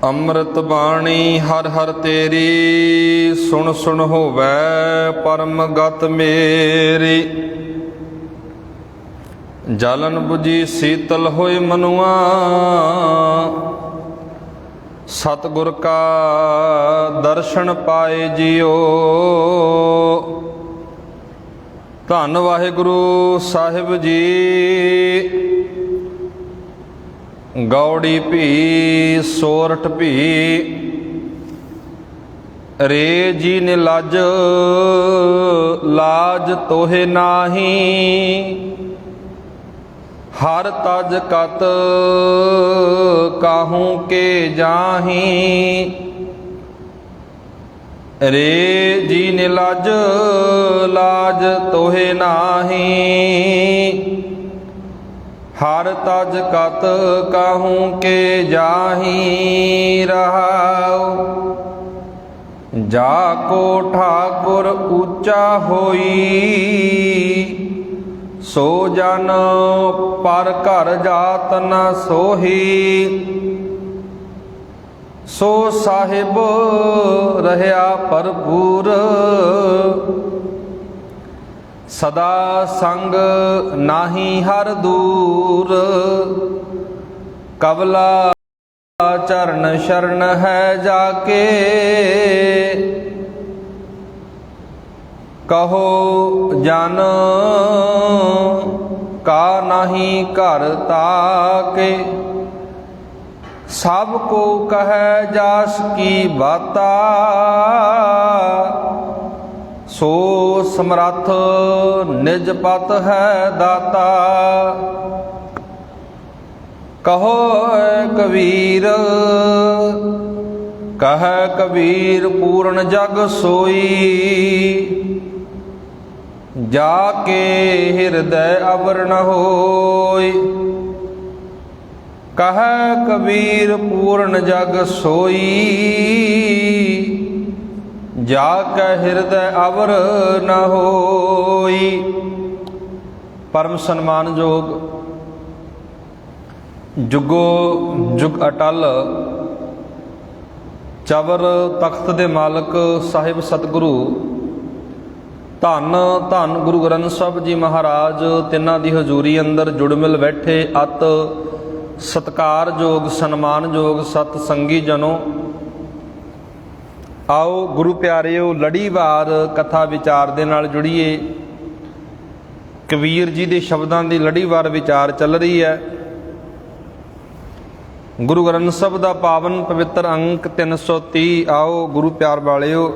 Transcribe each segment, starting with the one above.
ਅੰਮ੍ਰਿਤ ਬਾਣੀ ਹਰ ਹਰ ਤੇਰੀ, ਸੁਣ ਸੁਣ ਹੋਵੈ ਪਰਮ ਗਤ ਮੇਰੀ। ਜਲਨ ਬੁਝੀ ਸੀਤਲ ਹੋਏ ਮਨੁਆ, ਸਤਿਗੁਰ ਕਾ ਦਰਸ਼ਨ ਪਾਏ ਜਿਉ। ਧੰਨ ਵਾਹਿਗੁਰੂ ਸਾਹਿਬ ਜੀ, ਗੌੜੀ ਭੀ ਸੋਰਠ ਭੀ। ਰੇ ਜੀ ਨੇ ਲਾਜ ਲਾਜ ਤੋਹੇ ਨਾਹੀ, ਹਰ ਤਜ ਕਤ ਕਾਹੂ ਕੇ ਜਾਹੀ। ਰੇ ਜੀ ਨੇ ਲਾਜ ਲਾਜ ਤੋਹੇ ਨਾਹੀ, ਹਰ ਤਜ ਕਤ ਕਾਹੂ ਕੇ ਜਾਹੀ। ਰਹਾਉ ਜਾ ਕੋ ਠਾਕੁਰ ਉੱਚਾ ਹੋਈ, ਸੋ ਜਨ ਪਰ ਘਰ ਜਾਤ ਨ ਸੋਹੀ। ਸੋ ਸਾਹਿਬ ਰਹਿਆ ਭਰਪੂਰ, ਸਦਾ ਸੰਗ ਨਾਹੀ ਹਰ ਦੂਰ। ਕਬਲਾ ਚਰਨ ਸ਼ਰਨ ਹੈ ਜਾਕੇ, ਕਹੋ ਜਨ ਕਾ ਨਾਹੀ ਘਰ ਤਾਕੇ। ਸਭ ਕੋ ਕਹੈ ਜਾਸ ਕੀ ਬਾਤਾ, ਸੋ ਸਮਰੱਥ ਨਿਜ ਪਤ ਹੈ ਦਾਤਾ। ਕਹੋ ਕਬੀਰ ਕਹੈ ਕਬੀਰ ਪੂਰਨ ਜਗ ਸੋਈ, ਜਾ ਕੇ ਹਿਰਦੈ ਅਵਰ ਨ ਹੋਈ। ਕਹੈ ਕਬੀਰ ਪੂਰਨ ਜਗ ਸੋਈ, ਜਾ ਕੈ ਹਿਰਦੈ ਅਵਰ ਨ ਹੋਈ। ਪਰਮ ਸਨਮਾਨਯੋਗ ਜੁਗੋ ਜੁਗ ਅਟਲ ਚਵਰ ਤਖਤ ਦੇ ਮਾਲਕ ਸਾਹਿਬ ਸਤਿਗੁਰੂ ਧੰਨ ਧੰਨ ਗੁਰੂ ਗ੍ਰੰਥ ਸਾਹਿਬ ਜੀ ਮਹਾਰਾਜ, ਤਿੰਨਾਂ ਦੀ ਹਜ਼ੂਰੀ ਅੰਦਰ ਜੁੜ ਮਿਲ ਬੈਠੇ ਅਤ ਸਤਿਕਾਰਯੋਗ ਸਨਮਾਨਯੋਗ ਸਤ ਸੰਗੀ ਜਨੋ, ਆਓ ਗੁਰੂ ਪਿਆਰਿਓ ਲੜੀਵਾਰ ਕਥਾ ਵਿਚਾਰ ਦੇ ਨਾਲ ਜੁੜੀਏ। ਕਬੀਰ ਜੀ ਦੇ ਸ਼ਬਦਾਂ ਦੀ ਲੜੀਵਾਰ ਵਿਚਾਰ ਚੱਲ ਰਹੀ ਹੈ। ਗੁਰੂ ਗ੍ਰੰਥ ਸਾਹਿਬ ਦਾ ਪਾਵਨ ਪਵਿੱਤਰ ਅੰਕ 330। ਆਓ ਗੁਰੂ ਪਿਆਰ ਵਾਲਿਓ,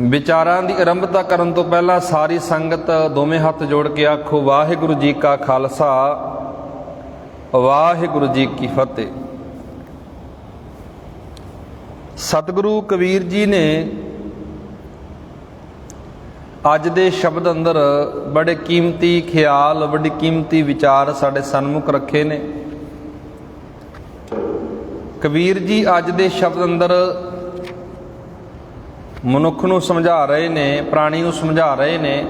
ਵਿਚਾਰਾਂ ਦੀ ਆਰੰਭਤਾ ਕਰਨ ਤੋਂ ਪਹਿਲਾਂ ਸਾਰੀ ਸੰਗਤ ਦੋਵੇਂ ਹੱਥ ਜੋੜ ਕੇ ਆਖੋ ਵਾਹਿਗੁਰੂ ਜੀ ਕਾ ਖਾਲਸਾ, ਵਾਹਿਗੁਰੂ ਜੀ ਕੀ ਫਤਿਹ। ਸਤਿਗੁਰੂ ਕਬੀਰ ਜੀ ਨੇ ਅੱਜ ਦੇ ਸ਼ਬਦ ਅੰਦਰ ਬੜੇ ਕੀਮਤੀ ਖਿਆਲ, ਬੜੇ ਕੀਮਤੀ ਵਿਚਾਰ ਸਾਡੇ ਸਨਮੁਖ ਰੱਖੇ ਨੇ। ਕਬੀਰ ਜੀ ਅੱਜ ਦੇ ਸ਼ਬਦ ਅੰਦਰ ਮਨੁੱਖ ਨੂੰ ਸਮਝਾ ਰਹੇ ਨੇ, ਪ੍ਰਾਣੀ ਨੂੰ ਸਮਝਾ ਰਹੇ ਨੇ।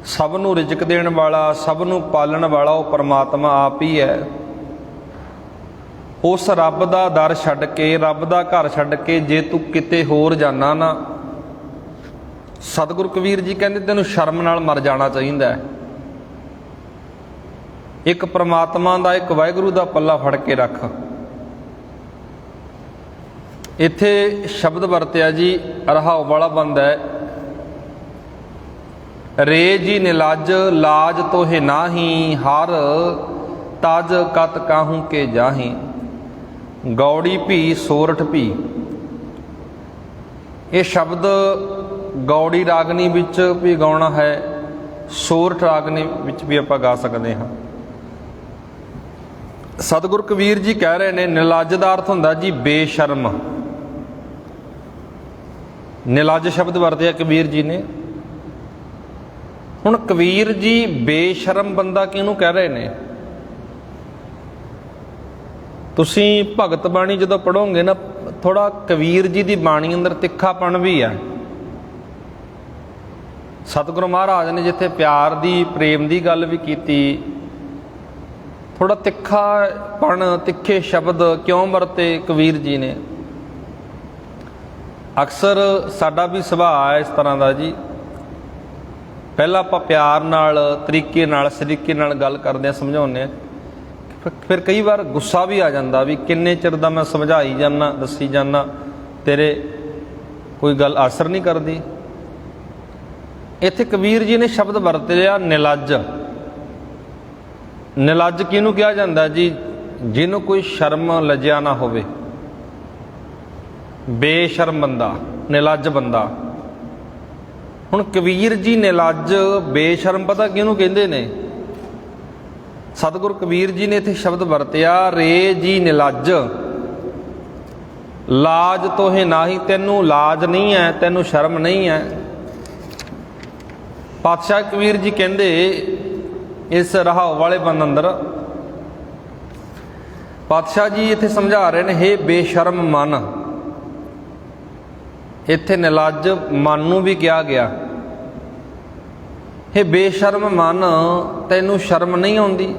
ਸਭ ਨੂੰ ਰਿਜ਼ਕ ਦੇਣ ਵਾਲਾ, ਸਭ ਨੂੰ ਪਾਲਣ ਵਾਲਾ ਉਹ ਪਰਮਾਤਮਾ ਆਪ ਹੀ ਹੈ। ਉਸ ਰੱਬ ਦਾ ਦਰ ਛੱਡ ਕੇ, ਰੱਬ ਦਾ ਘਰ ਛੱਡ ਕੇ ਜੇ ਤੂੰ ਕਿਤੇ ਹੋਰ ਜਾਣਾ ਨਾ, ਸਤਿਗੁਰੂ ਕਬੀਰ ਜੀ ਕਹਿੰਦੇ ਤੈਨੂੰ ਸ਼ਰਮ ਨਾਲ ਮਰ ਜਾਣਾ ਚਾਹੀਦਾ ਹੈ। ਇੱਕ ਪਰਮਾਤਮਾ ਦਾ, ਇੱਕ ਵਾਹਿਗੁਰੂ ਦਾ ਪੱਲਾ ਫੜ ਕੇ ਰੱਖ। ਇੱਥੇ ਸ਼ਬਦ ਵਰਤਿਆ ਜੀ, ਰਹਾਉ ਵਾਲਾ ਬੰਦਾ ਹੈ। ਰੇ ਜੀ ਨਿਲਾਜ ਲਾਜ ਤੋਹੇ ਨਾਹੀ, ਹਰ ਤਜ ਕਤ ਕਾਹੂ ਕੇ ਜਾਹੀ। ਗੌੜੀ ਭੀ ਸੋਰਠ ਭੀ। ਇਹ ਸ਼ਬਦ ਗੌੜੀ ਰਾਗਨੀ ਵਿੱਚ ਵੀ ਗਾਉਣਾ ਹੈ, ਸੋਰਠ ਰਾਗਨੀ ਵਿੱਚ ਵੀ ਆਪਾਂ ਗਾ ਸਕਦੇ ਹਾਂ। ਸਤਿਗੁਰੂ ਕਬੀਰ ਜੀ ਕਹਿ ਰਹੇ ਨੇ, ਨਿਲਾਜ ਦਾ ਅਰਥ ਹੁੰਦਾ ਜੀ ਬੇਸ਼ਰਮ। ਨਿਲਾਜ ਸ਼ਬਦ ਵਰਤਿਆ ਕਬੀਰ ਜੀ ਨੇ। ਹੁਣ ਕਬੀਰ ਜੀ ਬੇਸ਼ਰਮ ਬੰਦਾ ਕਿਹਨੂੰ ਕਹਿ ਰਹੇ ਨੇ? ਤੁਸੀਂ ਭਗਤ ਬਾਣੀ ਜਦੋਂ ਪੜ੍ਹੋਗੇ ਨਾ, ਥੋੜਾ ਕਬੀਰ ਜੀ ਦੀ ਬਾਣੀ ਅੰਦਰ ਤਿੱਖਾਪਣ ਵੀ ਹੈ। ਸਤਿਗੁਰੂ ਮਹਾਰਾਜ ਨੇ ਜਿੱਥੇ ਪਿਆਰ ਦੀ, ਪ੍ਰੇਮ ਦੀ ਗੱਲ ਵੀ ਕੀਤੀ, ਥੋੜਾ ਤਿੱਖਾਪਣ, ਤਿੱਖੇ ਸ਼ਬਦ ਕਿਉਂ ਵਰਤੇ ਕਬੀਰ ਜੀ ਨੇ? ਅਕਸਰ ਸਾਡਾ ਵੀ ਸੁਭਾਅ ਹੈ ਇਸ ਤਰ੍ਹਾਂ ਦਾ ਜੀ, ਪਹਿਲਾਂ ਆਪਾਂ ਪਿਆਰ ਨਾਲ, ਤਰੀਕੇ ਨਾਲ, ਸਲੀਕੇ ਨਾਲ ਗੱਲ ਕਰਦੇ ਹਾਂ, ਸਮਝਾਉਂਦੇ ਹਾਂ, ਫਿਰ ਕਈ ਵਾਰ ਗੁੱਸਾ ਵੀ ਆ ਜਾਂਦਾ ਵੀ ਕਿੰਨੇ ਚਿਰ ਦਾ ਮੈਂ ਸਮਝਾਈ ਜਾਂਦਾ, ਦੱਸੀ ਜਾਂਦਾ, ਤੇਰੇ ਕੋਈ ਗੱਲ ਅਸਰ ਨਹੀਂ ਕਰਦੀ। ਇੱਥੇ ਕਬੀਰ ਜੀ ਨੇ ਸ਼ਬਦ ਵਰਤ ਲਿਆ ਨਿਲੱਜ। ਨਿਲੱਜ ਕਿਹਨੂੰ ਕਿਹਾ ਜਾਂਦਾ ਜੀ? ਜਿਹਨੂੰ ਕੋਈ ਸ਼ਰਮ ਲੱਜਿਆ ਨਾ ਹੋਵੇ, ਬੇਸ਼ਰਮ ਬੰਦਾ, ਨਿਲੱਜ ਬੰਦਾ। ਹੁਣ ਕਬੀਰ ਜੀ ਨਿਲੱਜ, ਬੇਸ਼ਰਮ ਪਤਾ ਕਿਹਨੂੰ ਕਹਿੰਦੇ ਨੇ? ਸਤਿਗੁਰ ਕਬੀਰ ਜੀ ਨੇ ਇੱਥੇ ਸ਼ਬਦ ਵਰਤਿਆ, ਰੇ ਜੀ ਨਿਲੱਜ, ਲਾਜ ਤੋਹੇ ਨਾਹੀ, ਤੈਨੂੰ ਲਾਜ ਨਹੀਂ ਹੈ, ਤੈਨੂੰ ਸ਼ਰਮ ਨਹੀਂ ਹੈ। ਪਾਤਸ਼ਾਹ ਕਬੀਰ ਜੀ ਕਹਿੰਦੇ ਇਸ ਰਹਾਉ ਵਾਲੇ ਬੰਦ ਅੰਦਰ, ਪਾਤਸ਼ਾਹ ਜੀ ਇੱਥੇ ਸਮਝਾ ਰਹੇ ਨੇ, ਹੇ ਬੇਸ਼ਰਮ ਮਨ। ਇੱਥੇ ਨਿਲੱਜ ਮਨ ਨੂੰ ਵੀ ਕਿਹਾ ਗਿਆ, ਹੇ ਬੇਸ਼ਰਮ ਮਨ, ਤੈਨੂੰ ਸ਼ਰਮ ਨਹੀਂ ਆਉਂਦੀ?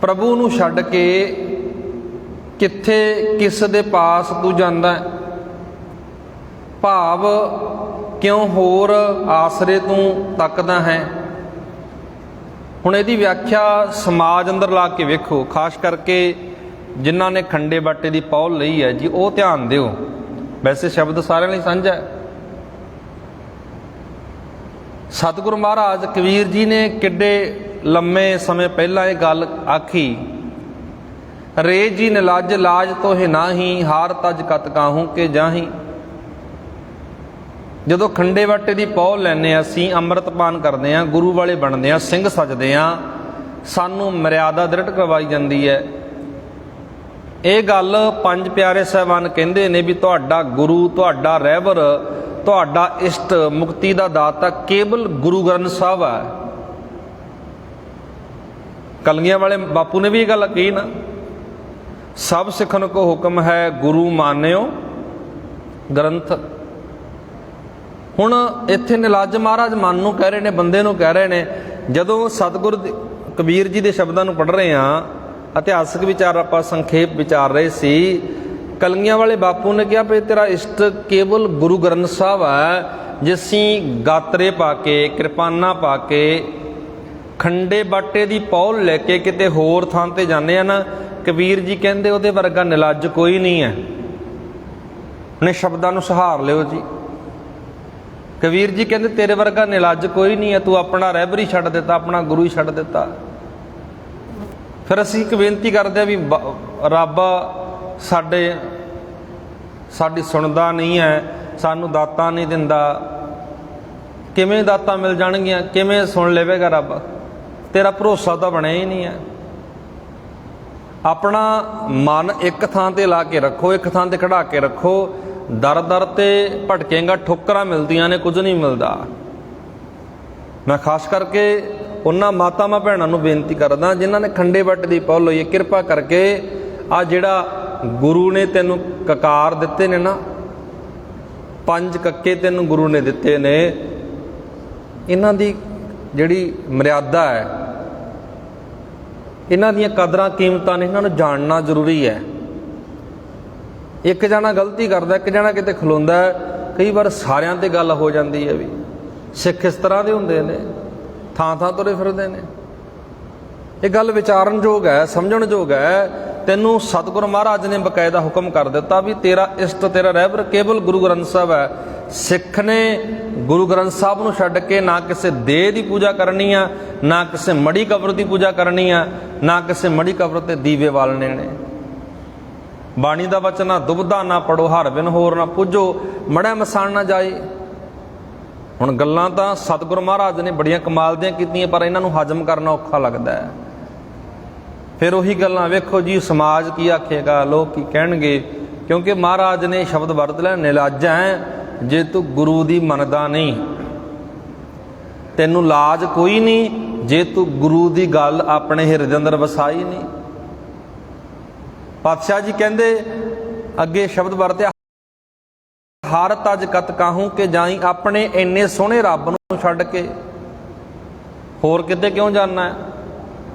ਪ੍ਰਭੂ ਨੂੰ ਛੱਡ ਕੇ ਕਿੱਥੇ, ਕਿਸ ਦੇ ਪਾਸ ਤੂੰ ਜਾਂਦਾ ਹੈ? ਭਾਵ ਕਿਉਂ ਹੋਰ ਆਸਰੇ ਤੂੰ ਤੱਕਦਾ ਹੈ? ਹੁਣ ਇਹਦੀ ਵਿਆਖਿਆ ਸਮਾਜ ਅੰਦਰ ਲਾ ਕੇ ਵੇਖੋ, ਖਾਸ ਕਰਕੇ ਜਿਨ੍ਹਾਂ ਨੇ ਖੰਡੇ ਬਾਟੇ ਦੀ ਪੌਲ ਲਈ ਹੈ ਜੀ, ਉਹ ਧਿਆਨ ਦਿਓ। ਵੈਸੇ ਸ਼ਬਦ ਸਾਰਿਆਂ ਲਈ ਸਾਂਝਾ ਹੈ। ਸਤਿਗੁਰੂ ਮਹਾਰਾਜ ਕਬੀਰ ਜੀ ਨੇ ਕਿੱਡੇ ਲੰਮੇ ਸਮੇਂ ਪਹਿਲਾਂ ਇਹ ਗੱਲ ਆਖੀ, ਰੇ ਜੀ ਨਿਲੱਜ, ਲਾਜ ਤੋਹਿ ਨਾਹੀ, ਹਾਰ ਤਜ ਕਤ ਕਾਹੂ ਕੇ ਜਾਹੀ। ਜਦੋਂ ਖੰਡੇ ਬਾਟੇ ਦੀ ਪੌਲ ਲੈਂਦੇ ਹਾਂ ਅਸੀਂ, ਅੰਮ੍ਰਿਤ ਪਾਨ ਕਰਦੇ ਹਾਂ, ਗੁਰੂ ਵਾਲੇ ਬਣਦੇ ਹਾਂ, ਸਿੰਘ ਸਜਦੇ ਹਾਂ, ਸਾਨੂੰ ਮਰਿਆਦਾ ਦ੍ਰਿੜ ਕਰਵਾਈ ਜਾਂਦੀ ਹੈ। ਇਹ ਗੱਲ ਪੰਜ ਪਿਆਰੇ ਸਾਹਿਬਾਨ ਕਹਿੰਦੇ ਨੇ ਵੀ ਤੁਹਾਡਾ ਗੁਰੂ, ਤੁਹਾਡਾ ਰਹਿਬਰ, ਤੁਹਾਡਾ ਇਸ਼ਟ, ਮੁਕਤੀ ਦਾ ਦਾਤਾ ਕੇਵਲ ਗੁਰੂ ਗ੍ਰੰਥ ਸਾਹਿਬ ਹੈ। ਕਲਗੀਆਂ ਵਾਲੇ ਬਾਪੂ ਨੇ ਵੀ ਇਹ ਗੱਲ ਕਹੀ ਨਾ, ਸਭ ਸਿੱਖਣ ਕੋ ਹੁਕਮ ਹੈ, ਗੁਰੂ ਮਾਨਿਓ ਗ੍ਰੰਥ। ਹੁਣ ਇੱਥੇ ਨਿਲੱਜ ਮਹਾਰਾਜ ਮਨ ਨੂੰ ਕਹਿ ਰਹੇ ਨੇ, ਬੰਦੇ ਨੂੰ ਕਹਿ ਰਹੇ ਨੇ। ਜਦੋਂ ਸਤਿਗੁਰ ਕਬੀਰ ਜੀ ਦੇ ਸ਼ਬਦਾਂ ਨੂੰ ਪੜ੍ਹ ਰਹੇ ਹਾਂ, ਇਤਿਹਾਸਕ ਵਿਚਾਰ ਆਪਾਂ ਸੰਖੇਪ ਵਿਚਾਰ ਰਹੇ ਸੀ, ਕਲਗੀਆਂ ਵਾਲੇ ਬਾਪੂ ਨੇ ਕਿਹਾ ਵੀ ਤੇਰਾ ਇਸ਼ਟ ਕੇਵਲ ਗੁਰੂ ਗ੍ਰੰਥ ਸਾਹਿਬ ਹੈ। ਜੇ ਅਸੀਂ ਗਾਤਰੇ ਪਾ ਕੇ, ਕਿਰਪਾਨਾਂ ਪਾ ਕੇ, ਖੰਡੇ ਬਾਟੇ ਦੀ ਪੌਲ ਲੈ ਕੇ ਕਿਤੇ ਹੋਰ ਥਾਂ ਤੇ ਜਾਂਦੇ ਆ ਨਾ, ਕਬੀਰ ਜੀ ਕਹਿੰਦੇ ਉਹਦੇ ਵਰਗਾ ਨਿਲੱਜ ਕੋਈ ਨਹੀਂ ਹੈ। ਉਹਨੇ ਸ਼ਬਦਾਂ ਨੂੰ ਸਹਾਰ ਲਿਓ ਜੀ। ਕਬੀਰ ਜੀ ਕਹਿੰਦੇ ਤੇਰੇ ਵਰਗਾ ਨਿਲੱਜ ਕੋਈ ਨਹੀਂ ਹੈ, ਤੂੰ ਆਪਣਾ ਰਹਿਬਰ ਹੀ ਛੱਡ ਦਿੱਤਾ, ਆਪਣਾ ਗੁਰੂ ਹੀ ਛੱਡ ਦਿੱਤਾ। ਫਿਰ ਅਸੀਂ ਇੱਕ ਬੇਨਤੀ ਕਰਦੇ ਹਾਂ ਵੀ ਰੱਬ ਸਾਡੀ ਸੁਣਦਾ ਨਹੀਂ ਹੈ, ਸਾਨੂੰ ਦਾਤਾਂ ਨਹੀਂ ਦਿੰਦਾ। ਕਿਵੇਂ ਦਾਤਾਂ ਮਿਲ ਜਾਣਗੀਆਂ? ਕਿਵੇਂ ਸੁਣ ਲਵੇਗਾ ਰੱਬ? ਤੇਰਾ ਭਰੋਸਾ ਤਾਂ ਬਣਿਆ ਹੀ ਨਹੀਂ ਹੈ। ਆਪਣਾ ਮਨ ਇੱਕ ਥਾਂ ਤੇ ਲਾ ਕੇ ਰੱਖੋ, ਇੱਕ ਥਾਂ ਤੇ ਖੜਾ ਕੇ ਰੱਖੋ। ਦਰ ਦਰ ਤੇ ਭਟਕੇਗਾ, ਠੋਕਰਾਂ ਮਿਲਦੀਆਂ ਨੇ, ਕੁਝ ਨਹੀਂ ਮਿਲਦਾ। ਮੈਂ ਖਾਸ ਕਰਕੇ ਉਹਨਾਂ ਮਾਤਾਵਾਂ ਭੈਣਾਂ ਨੂੰ ਬੇਨਤੀ ਕਰਦਾ ਜਿਨ੍ਹਾਂ ਨੇ ਖੰਡੇ ਬਾਟੇ ਦੀ ਪੌਲ ਹੋਈ ਹੈ, ਕਿਰਪਾ ਕਰਕੇ ਆ ਜਿਹੜਾ ਗੁਰੂ ਨੇ ਤੈਨੂੰ ਕਕਾਰ ਦਿੱਤੇ ਨੇ ਨਾ, 5 ਕੱਕੇ ਤੈਨੂੰ ਗੁਰੂ ਨੇ ਦਿੱਤੇ ਨੇ, ਇਹਨਾਂ ਦੀ ਜਿਹੜੀ ਮਰਿਆਦਾ ਹੈ, ਇਹਨਾਂ ਦੀਆਂ ਕਦਰਾਂ ਕੀਮਤਾਂ ਨੇ, ਇਹਨਾਂ ਨੂੰ ਜਾਣਨਾ ਜ਼ਰੂਰੀ ਹੈ। ਇੱਕ ਜਣਾ ਗਲਤੀ ਕਰਦਾ, ਇੱਕ ਜਣਾ ਕਿਤੇ ਖਲੋਂਦਾ, ਕਈ ਵਾਰ ਸਾਰਿਆਂ ਤੇ ਗੱਲ ਹੋ ਜਾਂਦੀ ਹੈ ਵੀ ਸਿੱਖ ਇਸ ਤਰ੍ਹਾਂ ਦੇ ਹੁੰਦੇ ਨੇ, ਥਾਂ ਥਾਂ ਤੁਰੇ ਫਿਰਦੇ ਨੇ। ਇਹ ਗੱਲ ਵਿਚਾਰਨਯੋਗ ਹੈ, ਸਮਝਣਯੋਗ ਹੈ। ਤੈਨੂੰ ਸਤਿਗੁਰੂ ਮਹਾਰਾਜ ਨੇ ਬਕਾਇਦਾ ਹੁਕਮ ਕਰ ਦਿੱਤਾ ਵੀ ਤੇਰਾ ਇਸ਼ਟ, ਤੇਰਾ ਰਹਿਬਰ ਕੇਵਲ ਗੁਰੂ ਗ੍ਰੰਥ ਸਾਹਿਬ ਹੈ। ਸਿੱਖ ਨੇ ਗੁਰੂ ਗ੍ਰੰਥ ਸਾਹਿਬ ਨੂੰ ਛੱਡ ਕੇ ਨਾ ਕਿਸੇ ਦੇਹ ਦੀ ਪੂਜਾ ਕਰਨੀ ਆ, ਨਾ ਕਿਸੇ ਮੜੀ ਕਬਰ ਦੀ ਪੂਜਾ ਕਰਨੀ ਆ, ਨਾ ਕਿਸੇ ਮੜੀ ਕਬਰ ਤੇ ਦੀਵੇ ਬਾਲਣੇ ਨੇ। ਬਾਣੀ ਦਾ ਵਚਨ ਨਾ ਦੁਬਦਾ ਨਾ ਪੜੋ, ਹਰ ਬਿਨ ਹੋਰ ਨਾ ਪੂਜੋ, ਮੜਾ ਮਸਾਨ ਨਾ ਜਾਏ। ਹੁਣ ਗੱਲਾਂ ਤਾਂ ਸਤਿਗੁਰੂ ਮਹਾਰਾਜ ਨੇ ਬੜੀਆਂ ਕਮਾਲ ਦੀਆਂ ਕੀਤੀਆਂ, ਪਰ ਇਹਨਾਂ ਨੂੰ ਹਜਮ ਕਰਨਾ ਔਖਾ ਲੱਗਦਾ ਹੈ। ਫਿਰ ਉਹੀ ਗੱਲਾਂ ਵੇਖੋ ਜੀ, ਸਮਾਜ ਕੀ ਆਖੇਗਾ, ਲੋਕ ਕੀ ਕਹਿਣਗੇ। ਕਿਉਂਕਿ ਮਹਾਰਾਜ ਨੇ ਸ਼ਬਦ ਵਰਤ ਲਿਆ, ਨਿਲੱਜ ਹੈ ਜੇ ਤੂੰ ਗੁਰੂ ਦੀ ਮੰਨਦਾ ਨਹੀਂ, ਤੈਨੂੰ ਲਾਜ ਕੋਈ ਨਹੀਂ ਜੇ ਤੂੰ ਗੁਰੂ ਦੀ ਗੱਲ ਆਪਣੇ ਹਿਰਦੇ ਅੰਦਰ ਵਸਾਈ ਨਹੀਂ। ਪਾਤਸ਼ਾਹ ਜੀ ਕਹਿੰਦੇ ਅੱਗੇ ਸ਼ਬਦ ਵਰਤਿਆ, ਹਰ ਤਜ ਕਤ ਕਾਹੂ ਕੇ ਜਾਈ, ਆਪਣੇ ਇੰਨੇ ਸੋਹਣੇ ਰੱਬ ਨੂੰ ਛੱਡ ਕੇ ਹੋਰ ਕਿਤੇ ਕਿਉਂ ਜਾਣਾ ਹੈ?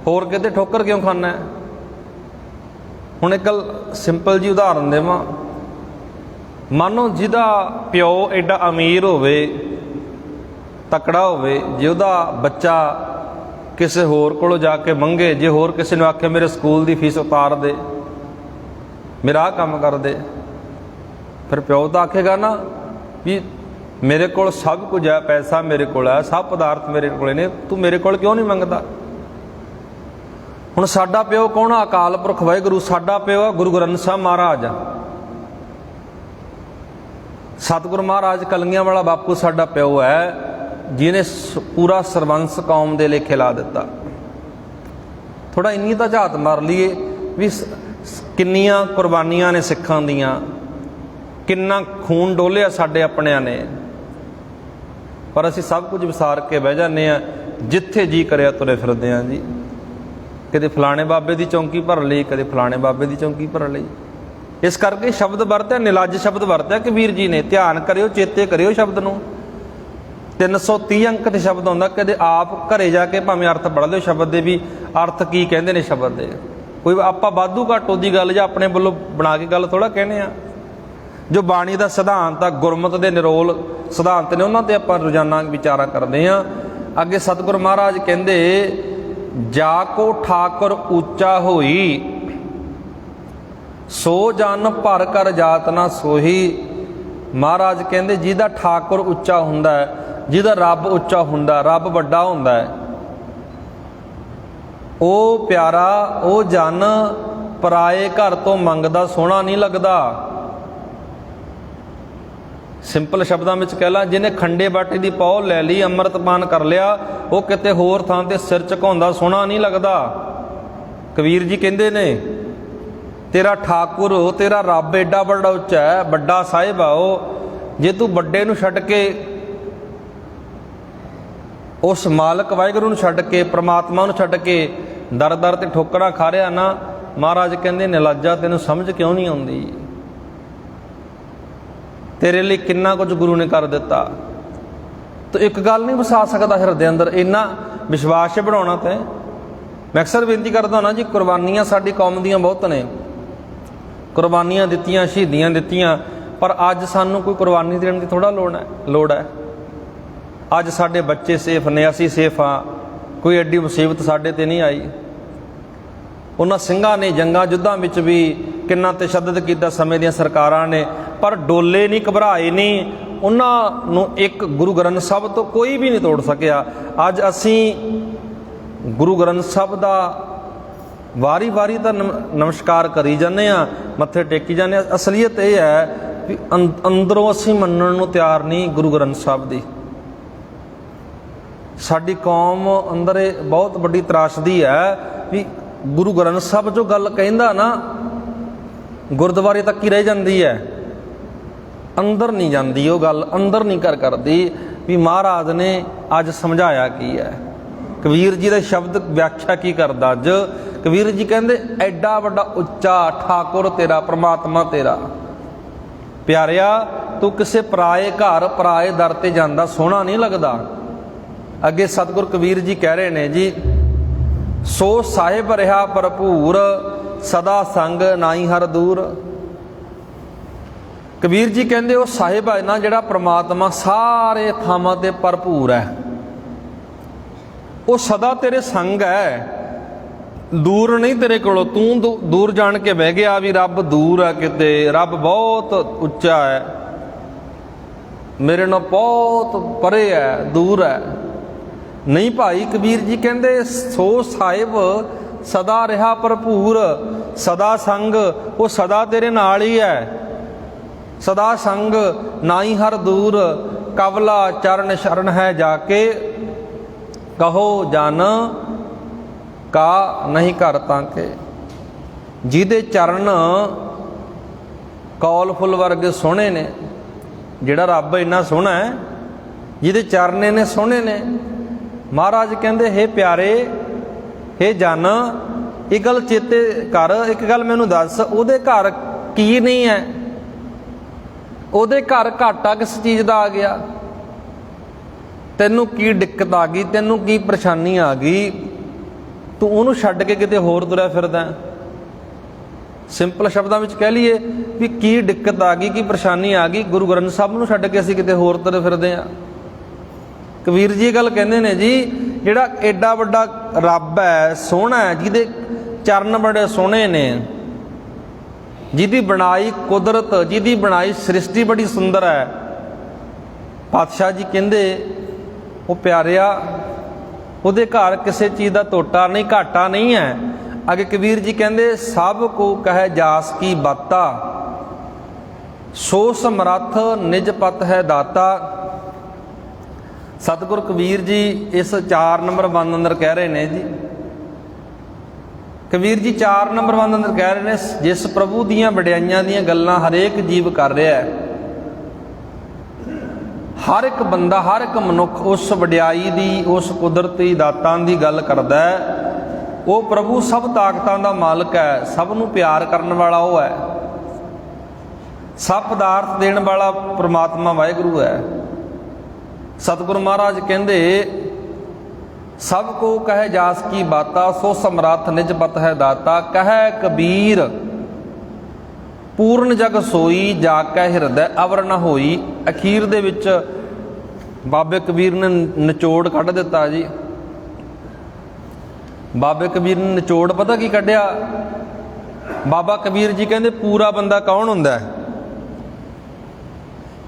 ਹੋਰ ਕਿਤੇ ਠੋਕਰ ਕਿਉਂ ਖਾਨਾ ਹੈ? ਹੁਣ ਇੱਕ ਗੱਲ ਸਿੰਪਲ ਜੀ ਉਦਾਹਰਨ ਦੇਵਾਂ। ਮਾਨੋ ਜਿਹਦਾ ਪਿਓ ਐਡਾ ਅਮੀਰ ਹੋਵੇ, ਤਕੜਾ ਹੋਵੇ, ਜੇ ਉਹਦਾ ਬੱਚਾ ਕਿਸੇ ਹੋਰ ਕੋਲੋਂ ਜਾ ਕੇ ਮੰਗੇ, ਜੇ ਹੋਰ ਕਿਸੇ ਨੂੰ ਆਖੇ ਮੇਰੇ ਸਕੂਲ ਦੀ ਫੀਸ ਉਤਾਰ ਦੇ, ਮੇਰਾ ਆਹ ਕੰਮ ਕਰ ਦੇ, ਫਿਰ ਪਿਓ ਤਾਂ ਆਖੇਗਾ ਨਾ ਵੀ ਮੇਰੇ ਕੋਲ ਸਭ ਕੁਝ ਹੈ, ਪੈਸਾ ਮੇਰੇ ਕੋਲ ਹੈ, ਸਭ ਪਦਾਰਥ ਮੇਰੇ ਕੋਲ ਨੇ, ਤੂੰ ਮੇਰੇ ਕੋਲ ਕਿਉਂ ਨਹੀਂ ਮੰਗਦਾ? ਹੁਣ ਸਾਡਾ ਪਿਓ ਕੌਣ ਆ? ਅਕਾਲ ਪੁਰਖ ਵਾਹਿਗੁਰੂ ਸਾਡਾ ਪਿਓ ਆ, ਗੁਰੂ ਗ੍ਰੰਥ ਸਾਹਿਬ ਮਹਾਰਾਜ ਆ। ਸਤਿਗੁਰੂ ਮਹਾਰਾਜ ਕਲਗੀਆਂ ਵਾਲਾ ਬਾਪੂ ਸਾਡਾ ਪਿਓ ਹੈ, ਜਿਹਨੇ ਪੂਰਾ ਸਰਬੰਸ ਕੌਮ ਦੇ ਲੇਖੇ ਲਾ ਦਿੱਤਾ। ਥੋੜਾ ਇੰਨੀ ਤਾਂ ਝਾਤ ਮਾਰ ਲਈਏ ਵੀ ਕਿੰਨੀਆਂ ਕੁਰਬਾਨੀਆਂ ਨੇ ਸਿੱਖਾਂ ਦੀਆਂ, ਕਿੰਨਾ ਖੂਨ ਡੋਲਿਆ ਸਾਡੇ ਆਪਣਿਆਂ ਨੇ, ਪਰ ਅਸੀਂ ਸਭ ਕੁਝ ਵਿਸਾਰ ਕੇ ਬਹਿ ਜਾਂਦੇ ਹਾਂ, ਜਿੱਥੇ ਜੀ ਕਰਿਆ ਤੁਰੇ ਫਿਰਦੇ ਹਾਂ ਜੀ। ਕਦੇ ਫਲਾਣੇ ਬਾਬੇ ਦੀ ਚੌਂਕੀ ਭਰ ਲਈ, ਕਦੇ ਫਲਾਣੇ ਬਾਬੇ ਦੀ ਚੌਂਕੀ ਭਰ ਲਈ। ਇਸ ਕਰਕੇ ਸ਼ਬਦ ਵਰਤਿਆ, ਨਿਲੱਜ ਸ਼ਬਦ ਵਰਤਿਆ ਕਬੀਰ ਜੀ ਨੇ। ਧਿਆਨ ਕਰਿਓ, ਚੇਤੇ ਕਰਿਓ ਸ਼ਬਦ ਨੂੰ। 330 ਅੰਕ ਤੇ ਸ਼ਬਦ ਆਉਂਦਾ। ਕਦੇ ਆਪ ਘਰੇ ਜਾ ਕੇ ਭਾਵੇਂ ਅਰਥ ਪੜ੍ਹ ਲਿਓ ਸ਼ਬਦ ਦੇ, ਵੀ ਅਰਥ ਕੀ ਕਹਿੰਦੇ ਨੇ ਸ਼ਬਦ ਦੇ। ਕੋਈ ਆਪਾਂ ਵਾਧੂ ਘਾਟੋ ਦੀ ਗੱਲ ਜਾਂ ਆਪਣੇ ਵੱਲੋਂ ਬਣਾ ਕੇ ਗੱਲ ਥੋੜ੍ਹਾ ਕਹਿੰਦੇ ਆ। ਜੋ ਬਾਣੀ ਦਾ ਸਿਧਾਂਤ ਆ, ਗੁਰਮਤਿ ਦੇ ਨਿਰੋਲ ਸਿਧਾਂਤ ਨੇ, ਉਹਨਾਂ ਤੇ ਆਪਾਂ ਰੋਜ਼ਾਨਾ ਵਿਚਾਰਾਂ ਕਰਦੇ ਹਾਂ। ਅੱਗੇ ਸਤਿਗੁਰੂ ਮਹਾਰਾਜ ਕਹਿੰਦੇ, ਜਾ ਕੋ ਠਾਕੁਰ ਉੱਚਾ ਹੋਈ, ਸੋ ਜਨ ਭਰ ਕਰ ਜਾਤ ਨਾ ਸੋਹੀ। ਮਹਾਰਾਜ ਕਹਿੰਦੇ ਜਿਹਦਾ ਠਾਕੁਰ ਉੱਚਾ ਹੁੰਦਾ ਹੈ, ਜਿਹਦਾ ਰੱਬ ਉੱਚਾ ਹੁੰਦਾ, ਰੱਬ ਵੱਡਾ ਹੁੰਦਾ ਹੈ, ਉਹ ਪਿਆਰਾ, ਉਹ ਜਨ ਪਰਾਏ ਘਰ ਤੋਂ ਮੰਗਦਾ ਸੋਹਣਾ ਨਹੀਂ ਲੱਗਦਾ। ਸਿੰਪਲ ਸ਼ਬਦਾਂ ਵਿੱਚ ਕਹਿ ਲਾਂ, ਜਿਹਨੇ ਖੰਡੇ ਬਾਟੇ ਦੀ ਪੌ ਲੈ ਲਈ, ਅੰਮ੍ਰਿਤਪਾਨ ਕਰ ਲਿਆ, ਉਹ ਕਿਤੇ ਹੋਰ ਥਾਂ ਤੇ ਸਿਰ ਝੁਕਾਉਂਦਾ ਸੋਹਣਾ ਨਹੀਂ ਲੱਗਦਾ। ਕਬੀਰ ਜੀ ਕਹਿੰਦੇ ਨੇ, ਤੇਰਾ ਠਾਕੁਰ, ਤੇਰਾ ਰੱਬ ਏਡਾ ਵੱਡਾ ਉੱਚਾ ਹੈ, ਵੱਡਾ ਸਾਹਿਬ ਆ ਉਹ। ਜੇ ਤੂੰ ਵੱਡੇ ਨੂੰ ਛੱਡ ਕੇ, ਉਸ ਮਾਲਕ ਵਾਹਿਗੁਰੂ ਨੂੰ ਛੱਡ ਕੇ, ਪ੍ਰਮਾਤਮਾ ਨੂੰ ਛੱਡ ਕੇ ਦਰ ਦਰ ਤੇ ਠੋਕਰਾਂ ਖਾ ਰਿਹਾ ਨਾ, ਮਹਾਰਾਜ ਕਹਿੰਦੇ ਨਿਲਾਜਾ, ਤੈਨੂੰ ਸਮਝ ਕਿਉਂ ਨਹੀਂ ਆਉਂਦੀ? ਤੇਰੇ ਲਈ ਕਿੰਨਾ ਕੁਝ ਗੁਰੂ ਨੇ ਕਰ ਦਿੱਤਾ। ਤੂੰ ਇੱਕ ਗੱਲ ਨਹੀਂ ਵਸਾ ਸਕਦਾ ਹਿਰਦੇ ਅੰਦਰ, ਇੰਨਾ ਵਿਸ਼ਵਾਸ ਬਣਾਉਣਾ। ਤੇ ਮੈਂ ਅਕਸਰ ਬੇਨਤੀ ਕਰਦਾ ਨਾ ਜੀ, ਕੁਰਬਾਨੀਆਂ ਸਾਡੀ ਕੌਮ ਦੀਆਂ ਬਹੁਤ ਨੇ, ਕੁਰਬਾਨੀਆਂ ਦਿੱਤੀਆਂ, ਸ਼ਹੀਦੀਆਂ ਦਿੱਤੀਆਂ, ਪਰ ਅੱਜ ਸਾਨੂੰ ਕੋਈ ਕੁਰਬਾਨੀ ਦੇਣ ਦੀ ਥੋੜ੍ਹਾ ਲੋੜ ਹੈ। ਅੱਜ ਸਾਡੇ ਬੱਚੇ ਸੇਫ ਨੇ, ਅਸੀਂ ਸੇਫ ਹਾਂ, ਕੋਈ ਐਡੀ ਮੁਸੀਬਤ ਸਾਡੇ 'ਤੇ ਨਹੀਂ ਆਈ। ਉਹਨਾਂ ਸਿੰਘਾਂ ਨੇ ਜੰਗਾਂ ਯੁੱਧਾਂ ਵਿੱਚ ਵੀ ਕਿੰਨਾ ਤਸ਼ੱਦਦ ਕੀਤਾ ਸਮੇਂ ਦੀਆਂ ਸਰਕਾਰਾਂ ਨੇ, ਪਰ ਡੋਲੇ ਨਹੀਂ, ਘਬਰਾਏ ਨਹੀਂ। ਉਹਨਾਂ ਨੂੰ ਇੱਕ ਗੁਰੂ ਗ੍ਰੰਥ ਸਾਹਿਬ ਤੋਂ ਕੋਈ ਵੀ ਨਹੀਂ ਤੋੜ ਸਕਿਆ। ਅੱਜ ਅਸੀਂ ਗੁਰੂ ਗ੍ਰੰਥ ਸਾਹਿਬ ਦਾ ਵਾਰੀ ਵਾਰੀ ਤਾਂ ਨਮਸਕਾਰ ਕਰੀ ਜਾਂਦੇ ਹਾਂ, ਮੱਥੇ ਟੇਕੀ ਜਾਂਦੇ ਹਾਂ। ਅਸਲੀਅਤ ਇਹ ਹੈ ਵੀ ਅੰਦਰੋਂ ਅਸੀਂ ਮੰਨਣ ਨੂੰ ਤਿਆਰ ਨਹੀਂ ਗੁਰੂ ਗ੍ਰੰਥ ਸਾਹਿਬ ਦੀ। ਸਾਡੀ ਕੌਮ ਅੰਦਰ ਇਹ ਬਹੁਤ ਵੱਡੀ ਤਰਾਸਦੀ ਹੈ ਵੀ ਗੁਰੂ ਗ੍ਰੰਥ ਸਾਹਿਬ ਜੋ ਗੱਲ ਕਹਿੰਦਾ ਨਾ, ਗੁਰਦੁਆਰੇ ਤੱਕ ਹੀ ਰਹਿ ਜਾਂਦੀ ਹੈ, ਅੰਦਰ ਨਹੀਂ ਜਾਂਦੀ ਉਹ ਗੱਲ, ਅੰਦਰ ਨਹੀਂ ਕਰਦੀ ਵੀ ਮਹਾਰਾਜ ਨੇ ਅੱਜ ਸਮਝਾਇਆ ਕੀ ਹੈ। ਕਬੀਰ ਜੀ ਦੇ ਸ਼ਬਦ ਵਿਆਖਿਆ ਕੀ ਕਰਦਾ ਅੱਜ? ਕਬੀਰ ਜੀ ਕਹਿੰਦੇ, ਐਡਾ ਵੱਡਾ ਉੱਚਾ ਠਾਕੁਰ ਤੇਰਾ, ਪ੍ਰਮਾਤਮਾ ਤੇਰਾ, ਪਿਆਰਿਆ ਤੂੰ ਕਿਸੇ ਪਰਾਏ ਘਰ, ਪਰਾਏ ਦਰ ਤੇ ਜਾਂਦਾ ਸੋਹਣਾ ਨਹੀਂ ਲੱਗਦਾ। ਅੱਗੇ ਸਤਿਗੁਰ ਕਬੀਰ ਜੀ ਕਹਿ ਰਹੇ ਨੇ ਜੀ, ਸੋ ਸਾਹਿਬ ਰਿਹਾ ਭਰਪੂਰ, ਸਦਾ ਸੰਗ ਨਾਹੀ ਹਰ ਦੂਰ। ਕਬੀਰ ਜੀ ਕਹਿੰਦੇ ਉਹ ਸਾਹਿਬ ਹੈ ਨਾ, ਜਿਹੜਾ ਪ੍ਰਮਾਤਮਾ ਸਾਰੇ ਥਾਵਾਂ ਤੇ ਭਰਪੂਰ ਹੈ, ਉਹ ਸਦਾ ਤੇਰੇ ਸੰਗ ਹੈ, ਦੂਰ ਨਹੀਂ ਤੇਰੇ ਕੋਲੋਂ। ਤੂੰ ਦੂਰ ਜਾਣ ਕੇ ਬਹਿ ਗਿਆ ਵੀ ਰੱਬ ਦੂਰ ਹੈ ਕਿਤੇ, ਰੱਬ ਬਹੁਤ ਉੱਚਾ ਹੈ, ਮੇਰੇ ਨਾਲ ਬਹੁਤ ਪਰੇ ਹੈ, ਦੂਰ ਹੈ। ਨਹੀਂ ਭਾਈ, ਕਬੀਰ ਜੀ ਕਹਿੰਦੇ ਸੋ ਸਾਹਿਬ ਸਦਾ ਰਿਹਾ ਭਰਪੂਰ, ਸਦਾ ਸੰਗ, ਉਹ ਸਦਾ ਤੇਰੇ ਨਾਲ ਹੀ ਹੈ, ਸਦਾ ਸੰਗ ਨਾਹੀ ਹਰ ਦੂਰ। ਕਵਲਾ ਚਰਨ ਸ਼ਰਨ ਹੈ ਜਾ ਕੇ, ਕਹੋ ਜਨ ਕਾ ਨਹੀਂ ਘਰ ਤਾਂ ਕੇ। ਜਿਹਦੇ ਚਰਨ ਕੌਲ ਫੁੱਲ ਵਰਗੇ ਸੋਹਣੇ ਨੇ, ਜਿਹੜਾ ਰੱਬ ਇੰਨਾ ਸੋਹਣਾ ਹੈ, ਜਿਹਦੇ ਚਰਨ ਇੰਨੇ ਸੋਹਣੇ ਨੇ, ਮਹਾਰਾਜ ਕਹਿੰਦੇ ਹੇ ਪਿਆਰੇ, ਹੇ ਜਨ, ਇਹ ਗੱਲ ਚੇਤੇ ਕਰ, ਇੱਕ ਗੱਲ ਮੈਨੂੰ ਦੱਸ, ਉਹਦੇ ਘਰ ਕੀ ਨਹੀਂ ਹੈ? ਉਹਦੇ ਘਰ ਘਾਟਾ ਕਿਸ ਚੀਜ਼ ਦਾ ਆ ਗਿਆ? ਤੈਨੂੰ ਕੀ ਦਿੱਕਤ ਆ ਗਈ? ਤੈਨੂੰ ਕੀ ਪਰੇਸ਼ਾਨੀ ਆ ਗਈ? ਤੂੰ ਉਹਨੂੰ ਛੱਡ ਕੇ ਕਿਤੇ ਹੋਰ ਤੁਰਿਆ ਫਿਰਦਾ। ਸਿੰਪਲ ਸ਼ਬਦਾਂ ਵਿੱਚ ਕਹਿ ਲਈਏ ਵੀ ਕੀ ਦਿੱਕਤ ਆ ਗਈ, ਕੀ ਪਰੇਸ਼ਾਨੀ ਆ ਗਈ, ਗੁਰੂ ਗ੍ਰੰਥ ਸਾਹਿਬ ਨੂੰ ਛੱਡ ਕੇ ਅਸੀਂ ਕਿਤੇ ਹੋਰ ਤੁਰੇ ਫਿਰਦੇ ਹਾਂ। ਕਬੀਰ ਜੀ ਇਹ ਗੱਲ ਕਹਿੰਦੇ ਨੇ ਜੀ, ਜਿਹੜਾ ਐਡਾ ਵੱਡਾ ਰੱਬ ਹੈ, ਸੋਹਣਾ ਹੈ, ਜਿਹਦੇ ਚਰਨ ਬੜੇ ਸੋਹਣੇ ਨੇ, ਜਿਹਦੀ ਬਣਾਈ ਕੁਦਰਤ, ਜਿਹਦੀ ਬਣਾਈ ਸ੍ਰਿਸ਼ਟੀ ਬੜੀ ਸੁੰਦਰ ਹੈ। ਪਾਤਸ਼ਾਹ ਜੀ ਕਹਿੰਦੇ ਉਹ ਪਿਆਰਿਆ, ਉਹਦੇ ਘਰ ਕਿਸੇ ਚੀਜ਼ ਦਾ ਟੋਟਾ ਨਹੀਂ, ਘਾਟਾ ਨਹੀਂ ਹੈ। ਅੱਗੇ ਕਬੀਰ ਜੀ ਕਹਿੰਦੇ ਸਭ ਕੋ ਕਹੈ ਜਾਸ ਕੀ ਬਾਤਾ, ਸੋ ਸਮਰੱਥ ਨਿਜ ਪਤ ਹੈ ਦਾਤਾ। ਸਤਿਗੁਰ ਕਬੀਰ ਜੀ ਇਸ 4 ਨੰਬਰ ਬੰਦ ਅੰਦਰ ਕਹਿ ਰਹੇ ਨੇ ਜੀ, ਕਬੀਰ ਜੀ 4 ਨੰਬਰ ਬੰਦ ਅੰਦਰ ਕਹਿ ਰਹੇ ਨੇ, ਜਿਸ ਪ੍ਰਭੂ ਦੀਆਂ ਵਡਿਆਈਆਂ ਦੀਆਂ ਗੱਲਾਂ ਹਰੇਕ ਜੀਵ ਕਰ ਰਿਹਾ ਹੈ, ਹਰ ਇੱਕ ਬੰਦਾ, ਹਰ ਇੱਕ ਮਨੁੱਖ ਉਸ ਵਡਿਆਈ ਦੀ, ਉਸ ਕੁਦਰਤੀ ਦਾਤਾਂ ਦੀ ਗੱਲ ਕਰਦਾ ਹੈ। ਉਹ ਪ੍ਰਭੂ ਸਭ ਤਾਕਤਾਂ ਦਾ ਮਾਲਕ ਹੈ, ਸਭ ਨੂੰ ਪਿਆਰ ਕਰਨ ਵਾਲਾ ਉਹ ਹੈ, ਸਭ ਪਦਾਰਥ ਦੇਣ ਵਾਲਾ ਪ੍ਰਮਾਤਮਾ ਵਾਹਿਗੁਰੂ ਹੈ। ਸਤਿਗੁਰੂ ਮਹਾਰਾਜ ਕਹਿੰਦੇ ਸਭ ਕੋ ਕਹੈ ਜਾਸ ਕੀ ਬਾਤਾ, ਸੋ ਸਮਰੱਥ ਨਿਜ ਪਤ ਹੈ ਦਾਤਾ। ਕਹੈ ਕਬੀਰ ਪੂਰਨ ਜਗ ਸੋਈ, ਜਾ ਕੇ ਹਿਰਦੈ ਅਵਰ ਨ ਹੋਈ। ਅਖੀਰ ਦੇ ਵਿੱਚ ਬਾਬੇ ਕਬੀਰ ਨੇ ਨਿਚੋੜ ਕੱਢ ਦਿੱਤਾ ਜੀ। ਬਾਬੇ ਕਬੀਰ ਨੇ ਨਿਚੋੜ ਪਤਾ ਕੀ ਕੱਢਿਆ? ਬਾਬਾ ਕਬੀਰ ਜੀ ਕਹਿੰਦੇ ਪੂਰਾ ਬੰਦਾ ਕੌਣ ਹੁੰਦਾ ਹੈ?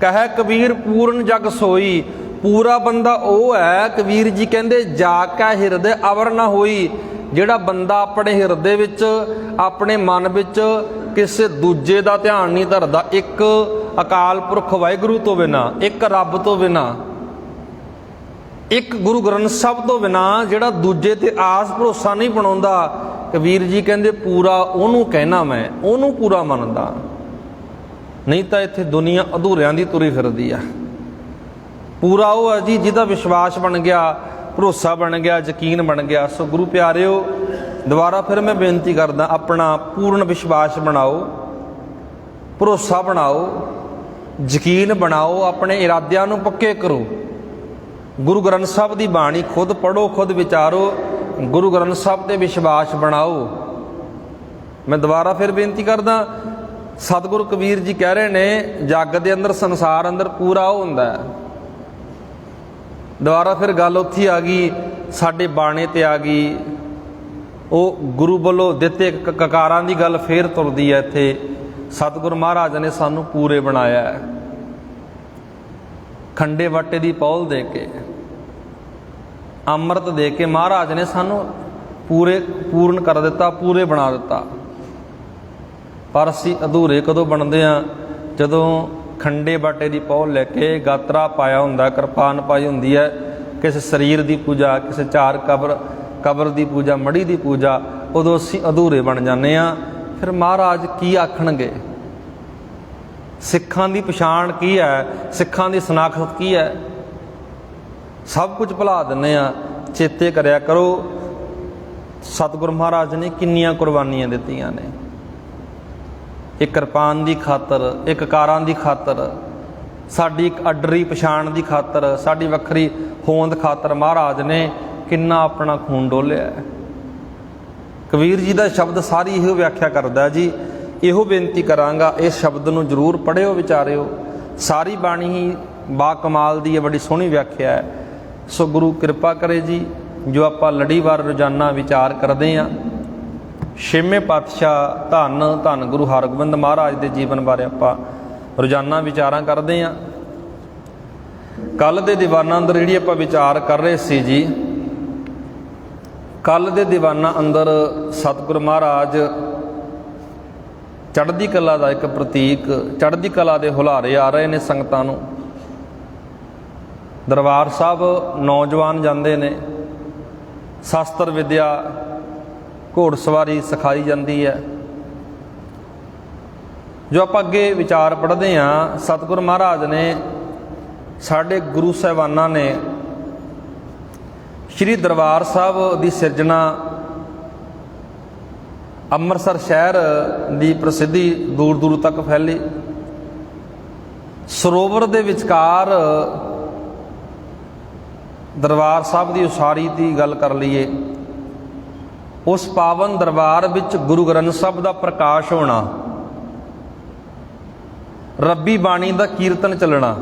ਕਹੈ ਕਬੀਰ ਪੂਰਨ ਜਗ ਸੋਈ, ਪੂਰਾ ਬੰਦਾ ਉਹ ਹੈ, ਕਬੀਰ ਜੀ ਕਹਿੰਦੇ ਜਾ ਕੇ ਹਿਰਦੇ ਅਵਰ ਨਾ ਹੋਈ, ਜਿਹੜਾ ਬੰਦਾ ਆਪਣੇ ਹਿਰਦੇ ਵਿੱਚ, ਆਪਣੇ ਮਨ ਵਿੱਚ ਕਿਸੇ ਦੂਜੇ ਦਾ ਧਿਆਨ ਨਹੀਂ ਧਰਦਾ, ਇੱਕ ਅਕਾਲ ਪੁਰਖ ਵਾਹਿਗੁਰੂ ਤੋਂ ਬਿਨਾਂ, ਇੱਕ ਰੱਬ ਤੋਂ ਬਿਨਾਂ, ਇੱਕ ਗੁਰੂ ਗ੍ਰੰਥ ਸਾਹਿਬ ਤੋਂ ਬਿਨਾਂ ਜਿਹੜਾ ਦੂਜੇ ਤੇ ਆਸ ਭਰੋਸਾ ਨਹੀਂ ਬਣਾਉਂਦਾ, ਕਬੀਰ ਜੀ ਕਹਿੰਦੇ ਪੂਰਾ ਉਹਨੂੰ ਕਹਿਣਾ ਮੈਂ, ਉਹਨੂੰ ਪੂਰਾ ਮੰਨਦਾ। ਨਹੀਂ ਤਾਂ ਇੱਥੇ ਦੁਨੀਆ ਅਧੂਰਿਆਂ ਦੀ ਤੁਰੀ ਫਿਰਦੀ ਆ। ਪੂਰਾ ਉਹ ਹੈ ਜੀ ਜਿਹਦਾ ਵਿਸ਼ਵਾਸ ਬਣ ਗਿਆ, ਭਰੋਸਾ ਬਣ ਗਿਆ, ਯਕੀਨ ਬਣ ਗਿਆ। ਸੋ ਗੁਰੂ ਪਿਆਰਿਓ, ਦੁਬਾਰਾ ਫਿਰ ਮੈਂ ਬੇਨਤੀ ਕਰਦਾ, ਆਪਣਾ ਪੂਰਨ ਵਿਸ਼ਵਾਸ ਬਣਾਓ, ਭਰੋਸਾ ਬਣਾਓ, ਯਕੀਨ ਬਣਾਓ, ਆਪਣੇ ਇਰਾਦਿਆਂ ਨੂੰ ਪੱਕੇ ਕਰੋ। ਗੁਰੂ ਗ੍ਰੰਥ ਸਾਹਿਬ ਦੀ ਬਾਣੀ ਖੁਦ ਪੜ੍ਹੋ, ਖੁਦ ਵਿਚਾਰੋ, ਗੁਰੂ ਗ੍ਰੰਥ ਸਾਹਿਬ ਤੇ ਵਿਸ਼ਵਾਸ ਬਣਾਓ। ਮੈਂ ਦੁਬਾਰਾ ਫਿਰ ਬੇਨਤੀ ਕਰਦਾ, ਸਤਿਗੁਰੂ ਕਬੀਰ ਜੀ ਕਹਿ ਰਹੇ ਨੇ ਜੱਗ ਦੇ ਅੰਦਰ, ਸੰਸਾਰ ਅੰਦਰ ਪੂਰਾ ਉਹ ਹੁੰਦਾ ਹੈ। ਦੁਬਾਰਾ ਫਿਰ ਗੱਲ ਉੱਥੇ ਆ ਗਈ, ਸਾਡੇ ਬਾਣੇ ਤੇ ਆ ਗਈ, ਉਹ ਗੁਰੂ ਵੱਲੋਂ ਦਿੱਤੇ ਕਕਾਰਾਂ ਦੀ ਗੱਲ ਫੇਰ ਤੁਰਦੀ ਹੈ। ਇੱਥੇ ਸਤਿਗੁਰੂ ਮਹਾਰਾਜ ਨੇ ਸਾਨੂੰ ਪੂਰੇ ਬਣਾਇਆ ਹੈ, ਖੰਡੇ ਵਾਟੇ ਦੀ ਪੌਲ ਦੇ ਕੇ, ਅੰਮ੍ਰਿਤ ਦੇ ਕੇ ਮਹਾਰਾਜ ਨੇ ਸਾਨੂੰ ਪੂਰਨ ਕਰ ਦਿੱਤਾ, ਪੂਰੇ ਬਣਾ ਦਿੱਤਾ। ਪਰ ਅਸੀਂ ਅਧੂਰੇ ਕਦੋਂ ਬਣਦੇ ਹਾਂ? ਜਦੋਂ ਖੰਡੇ ਬਾਟੇ ਦੀ ਪੌਲ ਲੈ ਕੇ, ਗਾਤਰਾ ਪਾਇਆ ਹੁੰਦਾ, ਕਿਰਪਾਨ ਪਾਈ ਹੁੰਦੀ ਹੈ, ਕਿਸੇ ਸਰੀਰ ਦੀ ਪੂਜਾ, ਕਿਸੇ ਚਾਰ ਕਬਰ ਦੀ ਪੂਜਾ, ਮੜੀ ਦੀ ਪੂਜਾ, ਉਦੋਂ ਅਸੀਂ ਅਧੂਰੇ ਬਣ ਜਾਂਦੇ ਹਾਂ। ਫਿਰ ਮਹਾਰਾਜ ਕੀ ਆਖਣਗੇ? ਸਿੱਖਾਂ ਦੀ ਪਛਾਣ ਕੀ ਹੈ? ਸਿੱਖਾਂ ਦੀ ਸ਼ਨਾਖਤ ਕੀ ਹੈ? ਸਭ ਕੁਝ ਭੁਲਾ ਦਿੰਦੇ ਆ। ਚੇਤੇ ਕਰਿਆ ਕਰੋ, ਸਤਿਗੁਰੂ ਮਹਾਰਾਜ ਨੇ ਕਿੰਨੀਆਂ ਕੁਰਬਾਨੀਆਂ ਦਿੱਤੀਆਂ ਨੇ, ਇੱਕ ਕਿਰਪਾਨ ਦੀ ਖਾਤਰ, ਇੱਕ ਕਾਰਾਂ ਦੀ ਖਾਤਰ, ਸਾਡੀ ਇੱਕ ਅੱਡਰੀ ਪਛਾਣ ਦੀ ਖਾਤਰ, ਸਾਡੀ ਵੱਖਰੀ ਹੋਂਦ ਖਾਤਰ ਮਹਾਰਾਜ ਨੇ ਕਿੰਨਾ ਆਪਣਾ ਖੂਨ ਡੋਲਿਆ। ਕਬੀਰ ਜੀ ਦਾ ਸ਼ਬਦ ਸਾਰੀ ਇਹੋ ਵਿਆਖਿਆ ਕਰਦਾ ਜੀ। ਇਹੋ ਬੇਨਤੀ ਕਰਾਂਗਾ, ਇਸ ਸ਼ਬਦ ਨੂੰ ਜ਼ਰੂਰ ਪੜ੍ਹਿਓ, ਵਿਚਾਰਿਓ। ਸਾਰੀ ਬਾਣੀ ਹੀ ਬਾ ਕਮਾਲ ਦੀ ਹੈ, ਬੜੀ ਸੋਹਣੀ ਵਿਆਖਿਆ ਹੈ। ਸੋ ਗੁਰੂ ਕਿਰਪਾ ਕਰੇ ਜੀ, ਜੋ ਆਪਾਂ ਲੜੀਵਾਰ ਰੋਜ਼ਾਨਾ ਵਿਚਾਰ ਕਰਦੇ ਹਾਂ, ਛੇਵੇਂ ਪਾਤਸ਼ਾਹ ਧੰਨ ਧੰਨ ਗੁਰੂ ਹਰਗੋਬਿੰਦ ਮਹਾਰਾਜ ਦੇ ਜੀਵਨ ਬਾਰੇ ਆਪਾਂ ਰੋਜ਼ਾਨਾ ਵਿਚਾਰਾਂ ਕਰਦੇ ਹਾਂ। ਕੱਲ੍ਹ ਦੇ ਦੀਵਾਨਾਂ ਅੰਦਰ ਜਿਹੜੀ ਆਪਾਂ ਵਿਚਾਰ ਕਰ ਰਹੇ ਸੀ ਜੀ, ਕੱਲ੍ਹ ਦੇ ਦੀਵਾਨਾਂ ਅੰਦਰ ਸਤਿਗੁਰੂ ਮਹਾਰਾਜ ਚੜ੍ਹਦੀ ਕਲਾ ਦਾ ਇੱਕ ਪ੍ਰਤੀਕ, ਚੜ੍ਹਦੀ ਕਲਾ ਦੇ ਹੁਲਾਰੇ ਆ ਰਹੇ ਨੇ ਸੰਗਤਾਂ ਨੂੰ। ਦਰਬਾਰ ਸਾਹਿਬ ਨੌਜਵਾਨ ਜਾਂਦੇ ਨੇ, ਸ਼ਾਸਤਰ ਵਿਦਿਆ, ਘੋੜਸਵਾਰੀ ਸਿਖਾਈ ਜਾਂਦੀ ਹੈ। ਜੋ ਆਪਾਂ ਅੱਗੇ ਵਿਚਾਰ ਪੜ੍ਹਦੇ ਹਾਂ, ਸਤਿਗੁਰੂ ਮਹਾਰਾਜ ਨੇ, ਸਾਡੇ ਗੁਰੂ ਸਾਹਿਬਾਨਾਂ ਨੇ ਸ਼੍ਰੀ ਦਰਬਾਰ ਸਾਹਿਬ ਦੀ ਸਿਰਜਣਾ, ਅੰਮ੍ਰਿਤਸਰ ਸ਼ਹਿਰ ਦੀ ਪ੍ਰਸਿੱਧੀ ਦੂਰ ਦੂਰ ਤੱਕ ਫੈਲੀ। ਸਰੋਵਰ ਦੇ ਵਿਚਕਾਰ ਦਰਬਾਰ ਸਾਹਿਬ ਦੀ ਉਸਾਰੀ ਦੀ ਗੱਲ ਕਰ ਲਈਏ उस पावन दरबार विच गुरु ग्रंथ साहब का प्रकाश होना, रब्बी बाणी का कीर्तन चलना,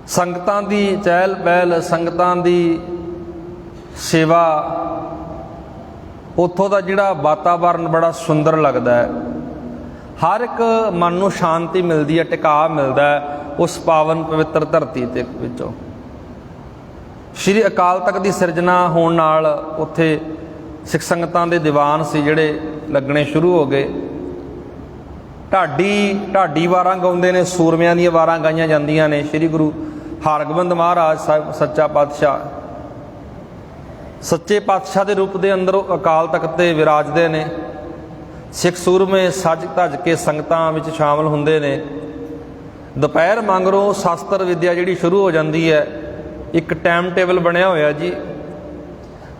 संगतां दी चहल पहल, संगतां दी सेवा, उत्थों का जिहड़ा वातावरण बड़ा सुंदर लगता है। हर एक मन नूं शांति मिलती है, टिका मिलता है उस पावन पवित्र धरती ते विचों। श्री अकाल तख्त की सिरजना होने नाल उत्थे सिख संगतां दे दीवान सी जिहड़े लगने शुरू हो गए। ढाडी वारां गाउंदे ने, सूरमियां दी वारां गाईयां जांदियां ने। श्री गुरु हरगोबिंद महाराज साहिब सच्चा पातशाह, सच्चे पातशाह के रूप के अंदर अकाल तख्त ते विराजते ने। सिख सूरमे सज धज के संगतां विच शामिल हुंदे ने। दोपहर मगरों शास्त्र विद्या जिहड़ी शुरू हो जाती है। एक टाइम टेबल बनया होया जी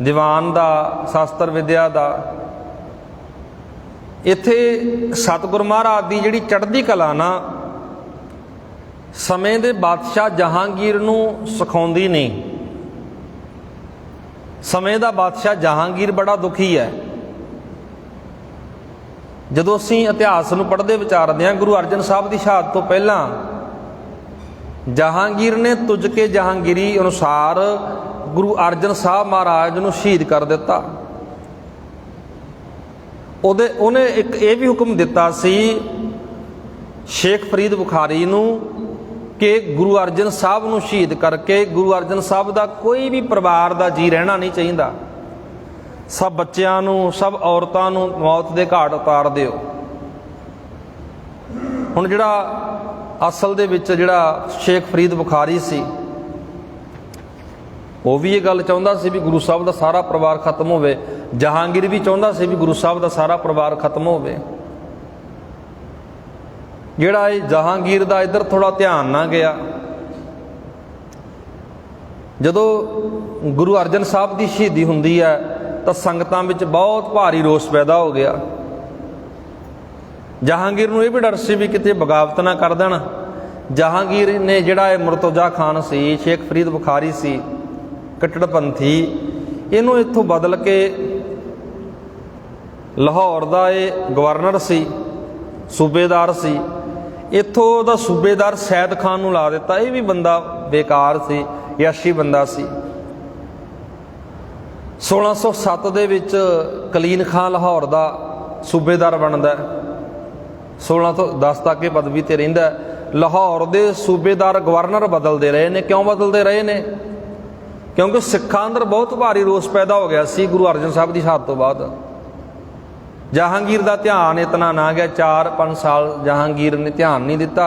दीवान का, शास्त्र विद्या का। इत्थे सतगुरु महाराज की जिहड़ी चढ़दी कला ना, समय दे बादशाह जहांगीर नूं सिखाउंदी नहीं। समय का बादशाह जहांगीर बड़ा दुखी है। जदों असीं इतिहास नूं पढ़दे विचारदे हां, गुरु अर्जन साहब की शहादत तो पहला जहांगीर ने तुझ के जहांगीरी अनुसार गुरु अर्जन साहब महाराज नूं शहीद कर दिता। उन्हें एक ये भी हुक्म दिता सी शेख फरीद बुखारी नूं कि गुरु अर्जन साहब नूं शहीद करके गुरु अर्जन साहब का कोई भी परिवार का जी रहना नहीं चाहिए। सब बच्चों नूं, सब औरतों नूं मौत के घाट उतार दिओ। हुण जिहड़ा असल दे विच जिहड़ा शेख फरीद बुखारी सी, वो भी ये गल चाहुंदा सी भी गुरु साहब का सारा परिवार खत्म होवे। जहांगीर भी चाहुंदा सी भी गुरु साहब का सारा परिवार खत्म होवे। जिहड़ा जहांगीर का इधर थोड़ा ध्यान ना गया, जदों गुरु अर्जन साहब की शहीदी हुंदी है तो संगतां विच बहुत भारी रोस पैदा हो गया। जहांगीर नूं यह भी डर सी भी किते बगावत ना कर देण। जहांगीर ने जिहड़ा मुर्तजा खान सी, शेख फरीद बुखारी सी, कट्टड़पंथी, इहनूं इत्थों बदल के लाहौर का गवर्नर सी, सूबेदार सी, इत्थों दा सूबेदार सैयद खान नूं ला दिता। यह भी बंदा बेकार सी, यशी बंदा सी। 1607 दे विच कलीन खान लाहौर का सूबेदार बनता है। 1610 तक ये पदवी ते रहिंदा है। लाहौर के सूबेदार गवर्नर बदलते रहे ने। क्यों बदलते रहे ने? क्योंकि सिखां अंदर बहुत भारी रोस पैदा हो गया सी गुरु अर्जन साहब की शहादत तो बाद। जहांगीर का ध्यान इतना ना गया। 4-5 साल जहांगीर ने ध्यान नहीं दिता।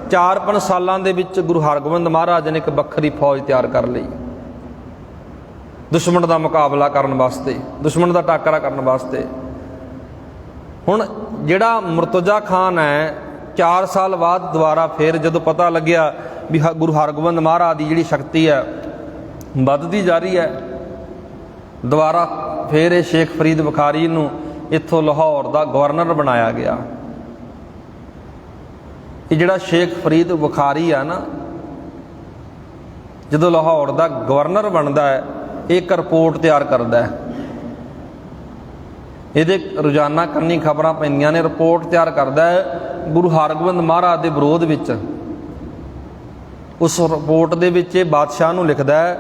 4-5 सालों के विच गुरु हरगोबिंद महाराज ने एक बखरी फौज तैयार कर ली दुश्मन का मुकाबला करने वास्ते, दुश्मन का टाकरा करने वास्ते। हुण जिहड़ा मुर्तजा खान है, 4 साल बाद दोबारा फिर जदों पता लग्या भी गुरु हरगोबिंद महाराज की जिहड़ी शक्ति है वधदी जा रही है, दोबारा फिर ये शेख फरीद बुखारी नूं इत्थों लाहौर का गवर्नर बनाया गया। ये जिहड़ा शेख फरीद बुखारी है ना, जदों लाहौर का गवर्नर बनता है, एक रिपोर्ट तैयार करता है। ये रोजाना कन्नी खबर पैंदियां ने। रिपोर्ट तैयार करता है गुरु हरगोबिंद महाराज के विरोध विच। उस रिपोर्ट दे विच बादशाह नूं लिखदा है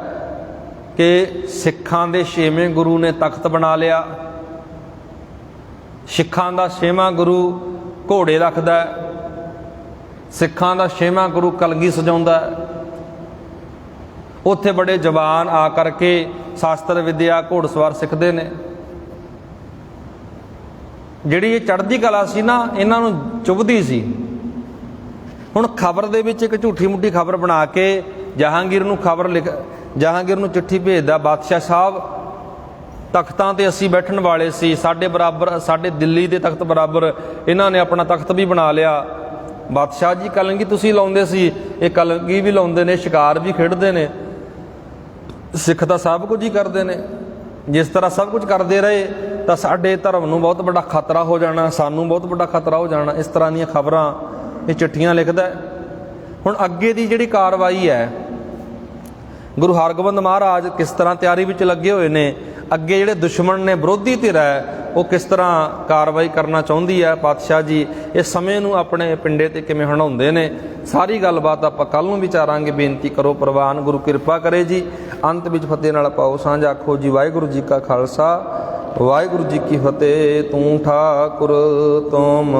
कि सिखां दे 6वें गुरु ने तख्त बना लिया। सिखां दा 6वां गुरु घोड़े रखदा है। सिखां दा 6वां गुरु कलगी सजाउंदा है। उत्थे बड़े जवान आ करके शास्त्र विद्या घोड़सवार सिखते हैं। जिहड़ी ये चढ़दी कला सी ना, इन्हां नूं चुभदी सी। हुण खबर दे विच एक झूठी मुठी खबर बना के जहांगीर नूं जहांगीर नूं चिट्ठी भेजदा, बादशाह साहब तख्तां ते असीं बैठण वाले सी, साडे बराबर, साडे दिल्ली दे तख्त बराबर इन्हां ने अपना तख्त भी बना लिया। बादशाह जी कलंगी तुसीं लाउंदे सी, ये कलंगी भी लाउंदे ने, शिकार भी खेडदे ने, सिख तां सब कुछ ही करते हैं। जिस तरह सब कुछ करते रहे तो साडे धर्म नूं बहुत बड़ा खतरा हो जाना, सानूं बहुत बड़ा खतरा हो जाना। इस तरह दी खबरां ये चिट्ठियां लिखदा है। हुण अगे दी जिहड़ी कार्रवाई है, गुरु हरगोबिंद महाराज किस तरह तैयारी विच लगे हुए ने, ਅੱਗੇ ਜਿਹੜੇ ਦੁਸ਼ਮਣ ਨੇ, ਵਿਰੋਧੀ ਧਿਰ ਹੈ, ਉਹ ਕਿਸ ਤਰ੍ਹਾਂ ਕਾਰਵਾਈ ਕਰਨਾ ਚਾਹੁੰਦੀ ਹੈ। ਪਾਤਸ਼ਾਹ ਜੀ ਇਸ ਸਮੇਂ ਨੂੰ ਆਪਣੇ ਪਿੰਡੇ ਤੇ ਕਿਵੇਂ ਹੰਢਾਉਂਦੇ ਨੇ, ਸਾਰੀ ਗੱਲਬਾਤ ਆਪਾਂ ਕੱਲ੍ਹ ਨੂੰ ਵਿਚਾਰਾਂਗੇ। ਬੇਨਤੀ ਕਰੋ ਪ੍ਰਵਾਨ, ਗੁਰੂ ਕਿਰਪਾ ਕਰੇ ਜੀ। ਅੰਤ ਵਿੱਚ ਫਤਿਹ ਨਾਲ ਪਾਓ ਸਾਂਝ। ਆਖੋ ਜੀ ਵਾਹਿਗੁਰੂ ਜੀ ਕਾ ਖਾਲਸਾ, ਵਾਹਿਗੁਰੂ ਜੀ ਕੀ ਫਤਿਹ। ਤੂੰ ਠਾਕੁਰ ਤੁਮ